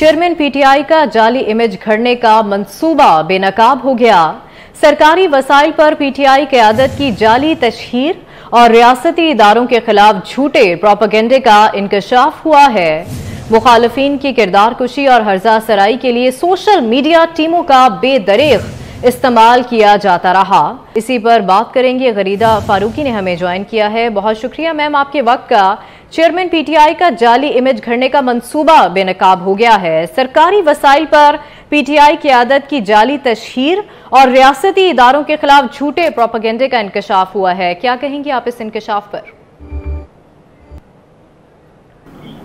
Chairman PTI का जाली image घड़ने का मंसूबा बेनकाब हो गया। सरकारी वसाइल पर पीटीआई क़यादत की जाली तशहीर और रियासती इदारों के खिलाफ झूठे प्रोपेगेंडे का इंकशाफ हुआ है। मुखालफिन की किरदार कुशी और हर्जा सराई के लिए सोशल मीडिया टीमों का बेदरेग इस्तेमाल किया जाता रहा। इसी पर बात करेंगे। गरीदा फारूकी ने हमें ज्वाइन किया है। बहुत शुक्रिया मैम आपके वक्त का। चेयरमैन पीटीआई का जाली इमेज घड़ने का मंसूबा बेनकाब हो गया है। सरकारी वसाइल पर पीटीआई क़यादत की जाली तशहीर और रियासती इदारों के खिलाफ झूठे प्रोपेगेंडे का इंकशाफ हुआ है। क्या कहेंगे आप इस इंकशाफ पर?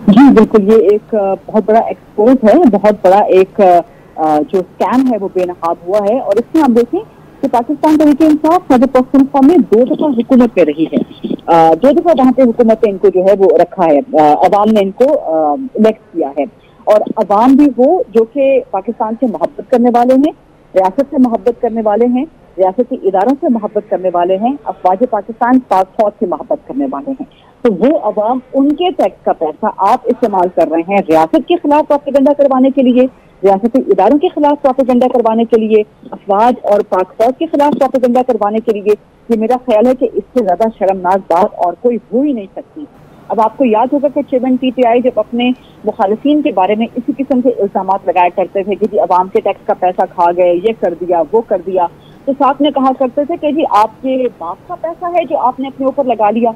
जी बिल्कुल, ये एक बहुत बड़ा एक्सपोज है, बहुत बड़ा एक जो स्कैम है वो बेनकाब हुआ है। और इसमें हम देखें कि पाकिस्तान तहरीक इंसाफ खैबर पख्तूनख्वा में 2 दफा हुकूमत पे रही है। 2 दफा वहाँ पे हुकूमत ने इनको जो है वो रखा है, अवाम ने इनको इलेक्ट किया है। और अवाम भी वो जो कि पाकिस्तान से मोहब्बत करने वाले हैं, रियासत से मोहब्बत करने वाले हैं, रियासती इदारों से मोहब्बत करने वाले हैं, अफवाज पाकिस्तान पाक फौज से मोहब्बत करने वाले हैं। तो वो अवाम, उनके टैक्स का पैसा आप इस्तेमाल कर रहे हैं रियासत के खिलाफ प्रोपेगेंडा करवाने के लिए, रियासती इदारों के खिलाफ प्रोपेगेंडा करवाने के लिए, अफवाज और पाक फौज के खिलाफ प्रोपेगेंडा करवाने के लिए। ये मेरा ख्याल है कि इससे ज्यादा शर्मनाक बात और कोई हो ही नहीं सकती। अब आपको याद होगा कि चेयरमैन पीटीआई जब अपने मुखालिफिन के बारे में इसी किस्म के इल्जाम लगाया करते थे कि जी अवाम के टैक्स का पैसा खा गए, ये कर दिया, वो कर दिया, तो साथ में कहा करते थे कि जी आपके बाप का पैसा है जो आपने अपने ऊपर लगा लिया।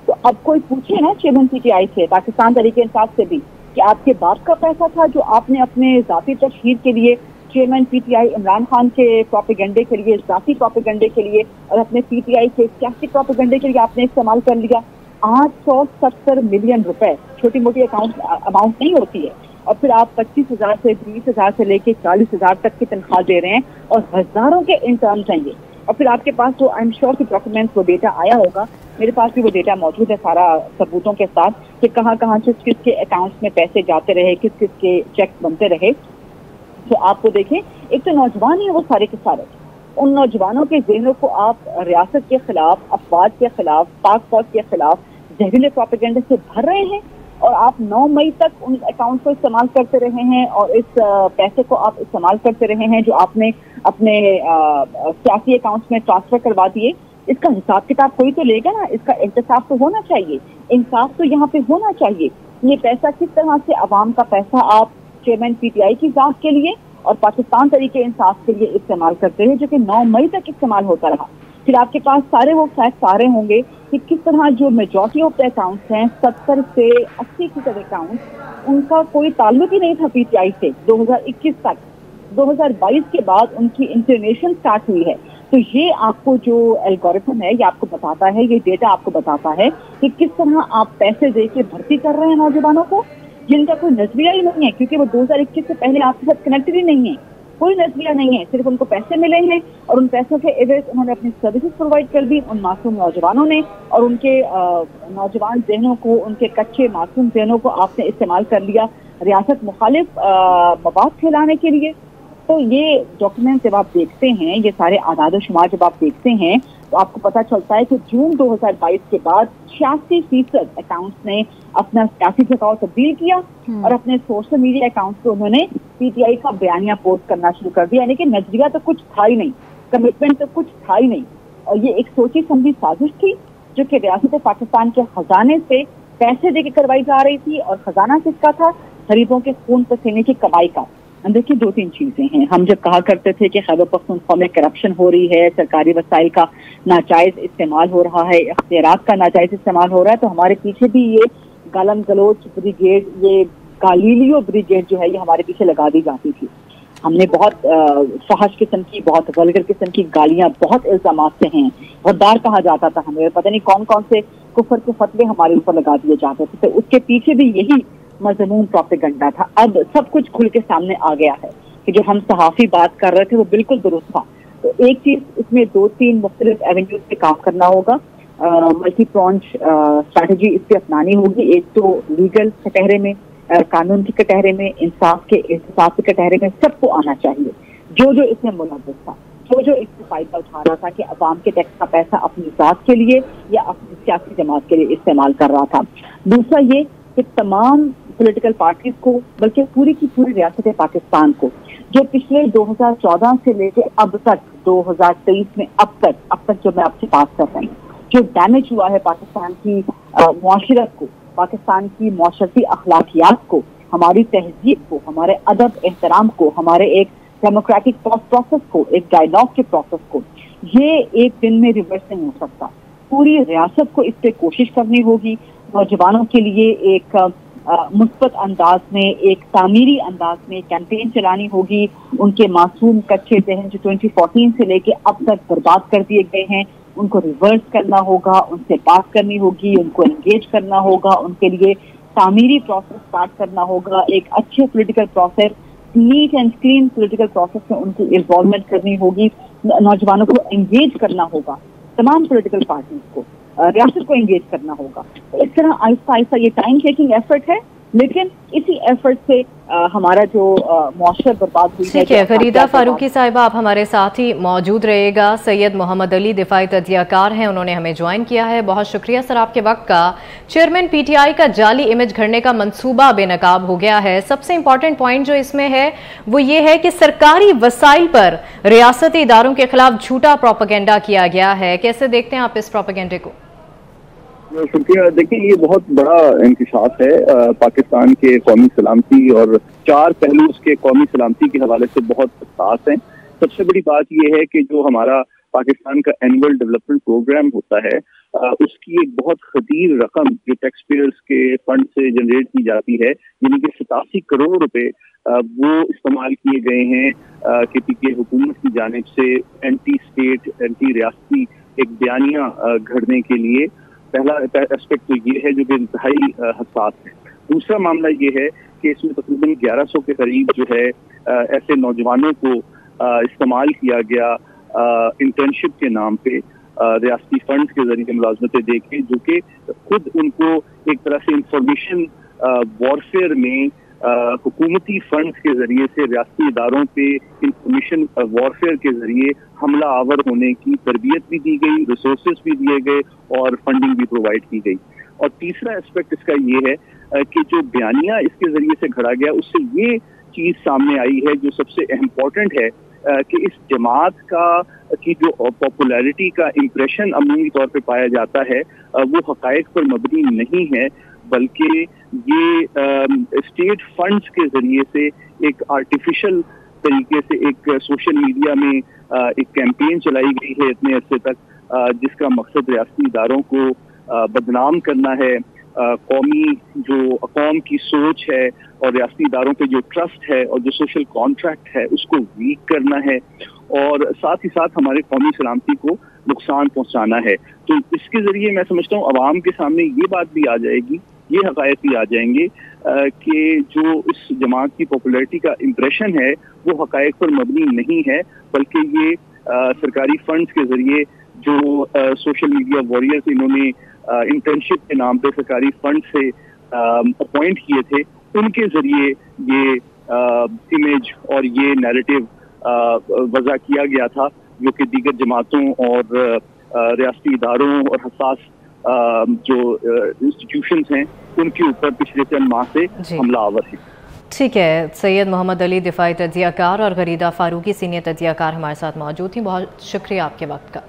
तो अब कोई पूछे ना चेयरमैन पीटीआई से, पाकिस्तान तहरीक इंसाफ से भी, कि आपके बाप का पैसा था जो आपने अपने जाती तशहीर के लिए, चेयरमैन पीटीआई इमरान खान के प्रोपेगेंडे के लिए, जाती प्रोपेगेंडे के लिए और अपने पीटीआई के सियासी प्रोपेगेंडे के लिए आपने इस्तेमाल कर लिया। 870 मिलियन रुपए छोटी मोटी अमाउंट नहीं होती है। और फिर आप 25,000 से 20,000 से लेके 40,000 तक की तनख्वाह दे रहे हैं और हजारों के इंटर्न्स हैं ये। और फिर आपके पास वो आई एम श्योर की डॉक्यूमेंट्स, वो डेटा आया होगा, मेरे पास भी वो डेटा मौजूद है सारा सबूतों के साथ, कि कहाँ कहाँ किस किस के अकाउंट्स में पैसे जाते रहे, किस किस के चेक बनते रहे। तो आपको देखें, एक तो नौजवान ही वो सारे के सारे, उन नौजवानों के ज़हनों को आप रियासत के खिलाफ, अफवाज के खिलाफ, पाक फौज के खिलाफ जहरीले प्रोपेगेंडे से भर रहे हैं। और आप 9 मई तक उन अकाउंट को इस्तेमाल करते रहे हैं और इस पैसे को आप इस्तेमाल करते रहे हैं जो आपने अपने सियासी अकाउंट्स में ट्रांसफर करवा दिए। इसका हिसाब किताब कोई तो लेगा ना, इसका इंसाफ तो होना चाहिए, इंसाफ तो यहाँ पे होना चाहिए। ये पैसा किस तरह से अवाम का पैसा आप चेयरमैन पीटीआई की जात के लिए और पाकिस्तान तरीके इंसाफ के लिए इस्तेमाल करते हैं, जो कि 9 मई तक इस्तेमाल होता रहा। फिर आपके पास सारे वो फैक्ट आ रहे होंगे कि किस तरह जो मेजॉरिटी ऑफ द अकाउंट्स हैं, 70 से 80% अकाउंट्स, उनका कोई ताल्लुक ही नहीं था पीटीआई से 2021 तक। 2022 के बाद उनकी इंटरनेशन स्टार्ट हुई है। तो ये आपको जो एल्गोरिथम है ये आपको बताता है, ये डेटा आपको बताता है कि किस तरह आप पैसे दे के भर्ती कर रहे हैं नौजवानों को जिनका कोई नजरिया ही नहीं है, क्योंकि वो 2021 से पहले आपके साथ कनेक्टेड ही नहीं है, कोई नजरिया नहीं है। सिर्फ उनको पैसे मिले हैं और उन पैसों के एवज उन्होंने अपनी सर्विसेज प्रोवाइड कर दी उन मासूम नौजवानों ने, और उनके नौजवान जहनों को, उनके कच्चे मासूम जहनों को आपने इस्तेमाल कर लिया रियासत मुखालिफ मवाद फैलाने के लिए। तो ये डॉक्यूमेंट जब आप देखते हैं, ये सारे आदाद शुमार जब आप देखते हैं, तो आपको पता चलता है कि जून 2022 के बाद 86% अकाउंट्स ने अपना सियासी झुकाव तब्दील किया और अपने सोशल मीडिया अकाउंट्स पे उन्होंने पीटीआई का बयानिया पोस्ट करना शुरू कर दिया। यानी कि नजरिया तो कुछ था ही नहीं, कमिटमेंट तो कुछ था ही नहीं। और ये एक सोची समझी साजिश थी जो कि रियासत पाकिस्तान के खजाने से पैसे देके करवाई जा रही थी। और खजाना किसका था? गरीबों के खून पसीने की कमाई का। देखिए 2-3 चीजें हैं। हम जब कहा करते थे कि खैबर पख्तूनख्वा में करप्शन हो रही है, सरकारी वसाइल का नाजायज इस्तेमाल हो रहा है, इख्तियारात का नाजायज इस्तेमाल हो रहा है, तो हमारे पीछे भी ये गालम गलोच ब्रिगेड, ये गालीलियो ब्रिगेड जो है ये हमारे पीछे लगा दी जाती थी। हमने बहुत फहश किस्म की, बहुत वल्गर किस्म की गालियां, बहुत इल्जाम से हैं, गद्दार कहा जाता था हमें, पता नहीं कौन कौन से कुफर के फतवे हमारे ऊपर लगा दिए जाते थे। तो उसके पीछे भी यही मजमून प्रोपेगेंडा था। अब सब कुछ खुल के सामने आ गया है कि जो हम सहाफी बात कर रहे थे वो बिल्कुल दुरुस्त था। तो एक चीज, इसमें 2-3 मुख्तलिफ एवेन्यूज पे काम करना होगा, मल्टी प्रॉन्ज स्ट्रैटेजी इस पे अपनानी होगी। एक तो लीगल कटहरे में, कानून की कटहरे में, इंसाफ के कटहरे में सबको आना चाहिए। जो जो इसमें मुलव्वस था, जो इससे फायदा उठा रहा था कि अवाम के टैक्स का पैसा अपनी जात के लिए या अपनी सियासी जमात के लिए इस्तेमाल कर रहा था। दूसरा ये कि तमाम पॉलिटिकल पार्टीज को, बल्कि पूरी की पूरी रियासत पाकिस्तान को, जो पिछले 2014 से लेकर अब तक 2023 में अब तक जो मैं आपसे बात कर रही हूँ, जो डैमेज हुआ है पाकिस्तान की मुआशरत को, पाकिस्तान की मुआशरती अखलाकियात को, हमारी तहजीब को, हमारे अदब एहतराम को, हमारे एक डेमोक्रेटिक प्रोसेस को, एक डायलॉग के प्रोसेस को, ये एक दिन में रिवर्स नहीं हो सकता। पूरी रियासत को इस पे कोशिश करनी होगी। नौजवानों के लिए एक मुस्बत अंदाज में, एक तामीरी अंदाज में कैंपेन चलानी होगी। उनके मासूम कच्चे जहन जो 2014 से लेके अब तक बर्बाद कर दिए गए हैं, उनको रिवर्स करना होगा, उनसे बात करनी होगी, उनको एंगेज करना होगा, उनके लिए तामीरी प्रोसेस स्टार्ट करना होगा। एक अच्छे political process, neat and clean political process में उनकी इन्वॉल्वमेंट करनी होगी। नौजवानों को एंगेज करना होगा, तमाम पॉलिटिकल पार्टीज को, रियासत को एंगेज करना होगा। इस तरह आहिस्ता आहिस्ता ये टाइम टेकिंग एफर्ट है, लेकिन इसी एफर्ट से हमारा जो मुआशरत बर्बाद हुई है। ठीक है, फरीदा फारूकी साहिबा, आप हमारे साथ ही मौजूद रहिएगा। सैयद मोहम्मद अली दिफाई तजियाकार हैं, उन्होंने हमें ज्वाइन किया है। बहुत शुक्रिया सर आपके वक्त का। चेयरमैन पीटीआई का जाली इमेज घड़ने का मंसूबा बेनकाब हो गया है। सबसे इंपॉर्टेंट पॉइंट जो इसमें है वो ये है कि सरकारी वसाइल पर रियासती इदारों के खिलाफ झूठा प्रोपेगेंडा किया गया है। कैसे देखते हैं आप इस प्रोपेगेंडे को? शुक्रिया। देखिए, ये बहुत बड़ा इंकशाफ है पाकिस्तान के कौमी सलामती, और 4 पहलू उसके कौमी सलामती के हवाले से बहुत खास हैं। सबसे बड़ी बात ये है कि जो हमारा पाकिस्तान का एनुअल डेवलपमेंट प्रोग्राम होता है, उसकी एक बहुत खतीर रकम जो टैक्स पेयर्स के फंड से जनरेट की जाती है, यानी कि 87 करोड़ रुपए वो इस्तेमाल किए गए हैं कि पीटीआई हुकूमत की जानिब से एंटी स्टेट, एंटी रियासती एक बयानिया घड़ने के लिए। पहला एस्पेक्ट तो ये है जो कि इंतहाई हसास है। दूसरा मामला ये है कि इसमें तकरीबन 1100 के करीब जो है ऐसे नौजवानों को इस्तेमाल किया गया इंटर्नशिप के नाम पे रियासती फंड के जरिए मुलाजमतें देके, जो कि खुद उनको एक तरह से इंफॉर्मेशन वॉरफेयर में हुकूमती फंड के जरिए से रियासती इदारों पे इंफॉर्मेशन वॉरफेयर के जरिए हमला आवर होने की तरबियत भी दी गई, रिसोर्सेज भी दिए गए और फंडिंग भी प्रोवाइड की गई। और तीसरा एस्पेक्ट इसका ये है कि जो बयानिया इसके जरिए से घड़ा गया, उससे ये चीज सामने आई है जो सबसे इम्पोर्टेंट है कि इस जमात की जो पॉपुलैरिटी का इम्प्रेशन अमूमी तौर पे पाया जाता है वो हकायक पर मबनी नहीं है, बल्कि ये स्टेट फंड्स के जरिए से एक आर्टिफिशियल तरीके से एक सोशल मीडिया में एक कैंपेन चलाई गई है इतने अरसे तक, जिसका मकसद रियासती इदारों को बदनाम करना है, कौम की सोच है और रियासती इदारों पे जो ट्रस्ट है और जो सोशल कॉन्ट्रैक्ट है उसको वीक करना है, और साथ ही साथ हमारे कौमी सलामती को नुकसान पहुंचाना है। तो इसके जरिए मैं समझता हूँ अवाम के सामने ये बात भी आ जाएगी, ये हकायक भी आ जाएंगे कि जो इस जमात की पॉपुलैरिटी का इम्प्रेशन है वो हकायक पर मबनी नहीं है, बल्कि ये सरकारी फंड्स के जरिए जो सोशल मीडिया वॉरियर्स इन्होंने इंटर्नशिप के नाम पे सरकारी फंड से अपॉइंट किए थे, उनके जरिए ये इमेज और ये नैरेटिव वज़ा किया गया था, जो कि दीगर जमातों और रियासती इदारों और हसास जो इंस्टीट्यूशंस हैं उनके ऊपर पिछले चंद माह से हमला आवर है। ठीक है, सैयद मोहम्मद अली दिफाई तजियाकार और फरीदा फारूकी सीनियर तजियाकार हमारे साथ मौजूद थी। बहुत शुक्रिया आपके वक्त का।